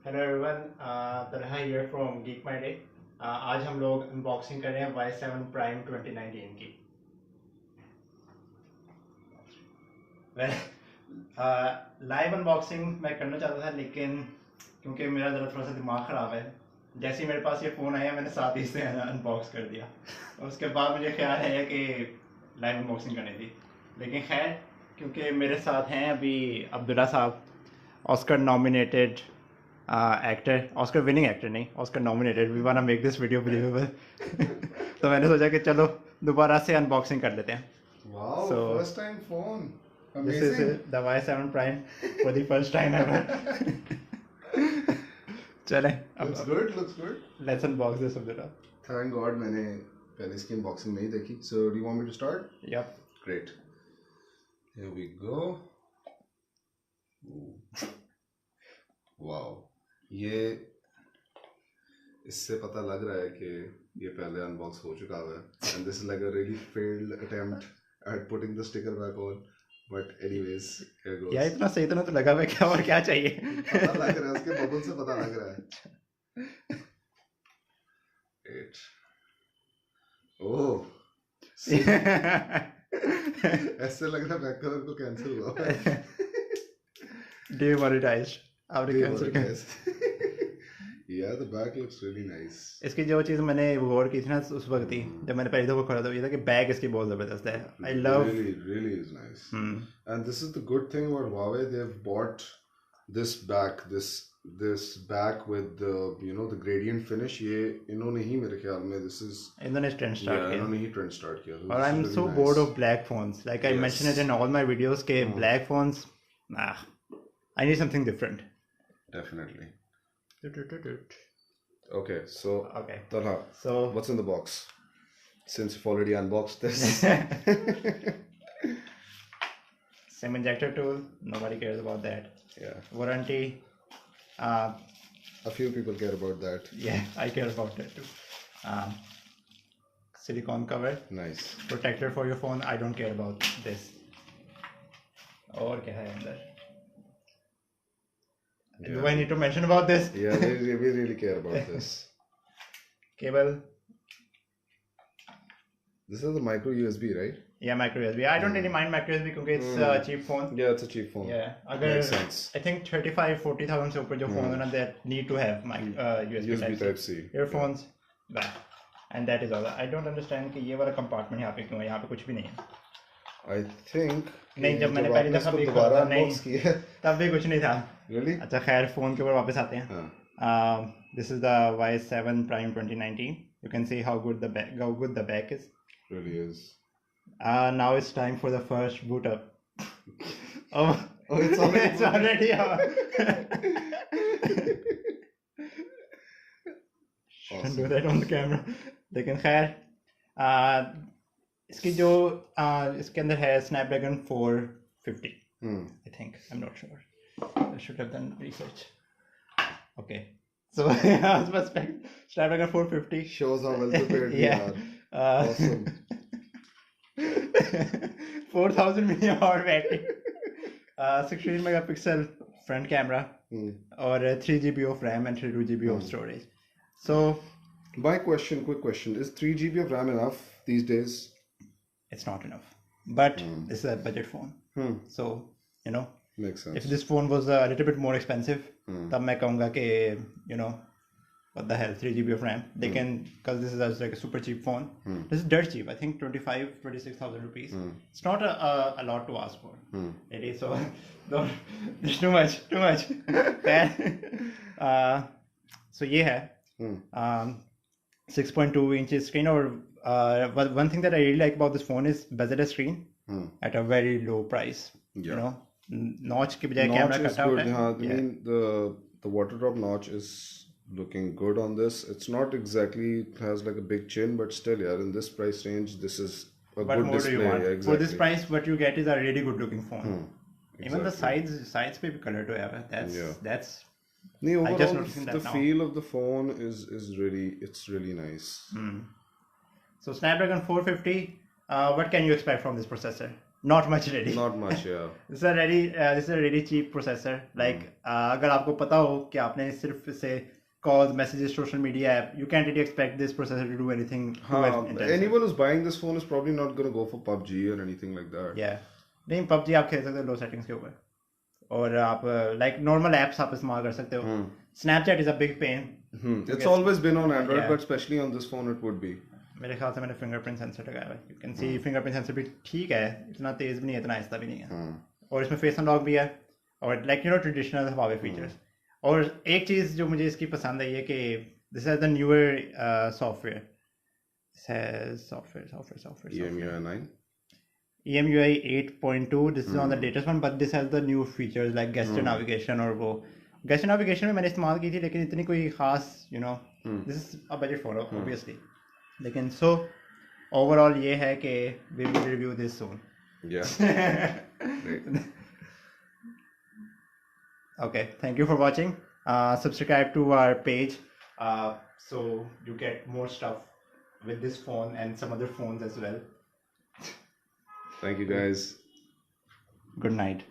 Hello everyone, तनहा here from geek my day. आज हम लोग अनबॉक्सिंग कर रहे हैं Y7 प्राइम 2019 की। वेल, लाइव अनबॉक्सिंग मैं करना चाहता था, लेकिन क्योंकि मेरा ज़रा थोड़ा सा दिमाग ख़राब है, जैसे ही मेरे पास ये फ़ोन आया मैंने साथ ही से अनबॉक्स कर दिया। और उसके बाद मुझे ख्याल है कि लाइव अनबॉक्सिंग करनी थी, लेकिन खैर क्योंकि मेरे साथ हैं अभी Abdullah sahab, Oscar nominated actor, Oscar winning actor नहीं, Oscar nominated. We want to make this video believable. तो मैंने सोचा कि चलो दोबारा से अनबॉक्सिंग कर लेते हैं। Wow, So first time phone. this is Amazing. the Y7 Prime for the first time ever. चलें Looks good, looks good. Let's unbox this Abdullah. Thank God मैंने पहले इसकी unboxing नहीं देखी. So do you want me to start? Yep. Great. Here we go. Ooh. Wow. ये इससे पता लग रहा है कि ये पहले अनबॉक्स हो चुका है. And this is like a really failed attempt at putting the sticker back on. But anyways, here goes. यार इतना सही तो लगा हुआ है, क्या और क्या चाहिए? पता लग रहा है, उसके बबल से पता लग रहा है. Great. Oh. ऐसे लग रहा है बैक कवर को कैंसिल हुआ. Demonetized. आपने कैंसिल कर। Yeah, the back looks really nice. इसकी जो चीज़ मैंने गौर की थी ना उस वक्त ही जब मैंने पहली दफ़ा खोला था, ये था कि बैग इसकी बहुत ज़बरदस्त है. I love. Really is nice. And this is the good thing about Huawei. They've bought this back, this back with the the gradient finish. ये इन्होंने ही मेरे ख्याल में this is. इन्होंने ट्रेंड स्टार्ट किया. इन्होंने ही ट्रेंड स्टार्ट किया. और I am so bored of black phones. Like I mention it in all my videos के black phones, I need something different. Definitely. Okay, so Talha, so what's in the box? Since you've already unboxed this. SIM injector tool, nobody cares about that. Yeah. Warranty, a few people care about that. Yeah, I care about that too. Silicone cover. Nice. Protector for your phone. I don't care about this. और क्या है अंदर? Yeah. Do I need to mention about this? Yeah, we really care about this. Cable. This is the micro USB, right? Yeah, micro USB. I don't really mind micro USB because it's a cheap phone. Yeah, it's a cheap phone. Yeah, makes sense. I think 35-40,000 से ऊपर जो phone है ना, that need to have USB Type C. Earphones, back, and that is all. I don't understand कि ये वाला compartment यहाँ पे क्यों है? यहाँ पे कुछ भी नहीं है. I think नहीं, जब मैंने पहली दफा भी दोबारा अनबॉक्स किया तब भी कुछ नहीं था. Really? अच्छा खैर फोन के ऊपर वापस आते हैं. This is the Y7 Prime 2019. You can see how good the back is. Really is. Now it's time for the first boot up. Oh, it's already it's already Shouldn't do that on the camera. लेकिन खैर इसकी जो इसके अंदर है Snapdragon 450. I think. I'm not sure. I should have done research. Okay. So Snapdragon 450 shows how well prepared we are. Awesome. 4000 milliamp battery. 16 megapixel front camera. और 3 GB of RAM and 32 GB of storage. So quick question, is 3 GB of RAM enough these days? It's not enough, but this is a budget phone. So makes sense. If this phone was a little bit more expensive, तब मैं कहूँगा कि what the hell, 3 GB of RAM. They can, because this is like a super cheap phone. This is dirt cheap. I think 26,000 rupees. It's not a lot to ask for. It is so. Don't, it's too much. So ये है 6.2 inches screen. और one thing that I really like about this phone is bezel screen at a very low price. Yeah. Notch की बजाय camera cut out है. I mean the water drop notch is looking good on this. It's not exactly, it has like a big chin, but still, yeah, in this price range, this is a what good more display. Do you want? Yeah, exactly. For this price, what you get is a really good looking phone. Exactly. Even the sides पे भी color to have. That's. Overall, I just noticing that the now. feel of the phone is really nice. So Snapdragon 450. What can you expect from this processor? not much ready. Not much, yeah. This is a really cheap processor. Like अगर आपको पता हो कि आपने सिर्फ से calls, messages, social media app, you can't really expect this processor to do anything too intensive. Anyone who's buying this phone is probably not going to go for PUBG or anything like that. Yeah. नहीं PUBG आप खेल सकते हो low settings के ऊपर और आप like normal apps आप इस्तेमाल कर सकते हो. Snapchat is a big pain. It's always been on Android, but especially on this phone it would be. मेरे ख्याल से मैंने फिंगरप्रिंट सेंसर लगाया हुआ है. You can see fingerprint sensor भी ठीक है, इतना तेज भी नहीं है, इतना आहिस्ता भी नहीं है. और इसमें फेस अनलॉक भी है और like you know traditional Huawei features. और एक चीज़ जो मुझे इसकी पसंद है ये कि this is the newer software. EMUI 9. EMUI 8.2. This is on the latest one, but this has the new features like gesture navigation. और वो गेस्टर नेविगेशन में मैंने इस्तेमाल की थी, लेकिन इतनी कोई खास you know this is a budget phone obviously. लेकिन सो ओवरऑल ये है कि we will review this soon. Okay, thank you for watching. Subscribe to our page so you get more stuff with this phone and some other phones as well. Thank you guys. Good night.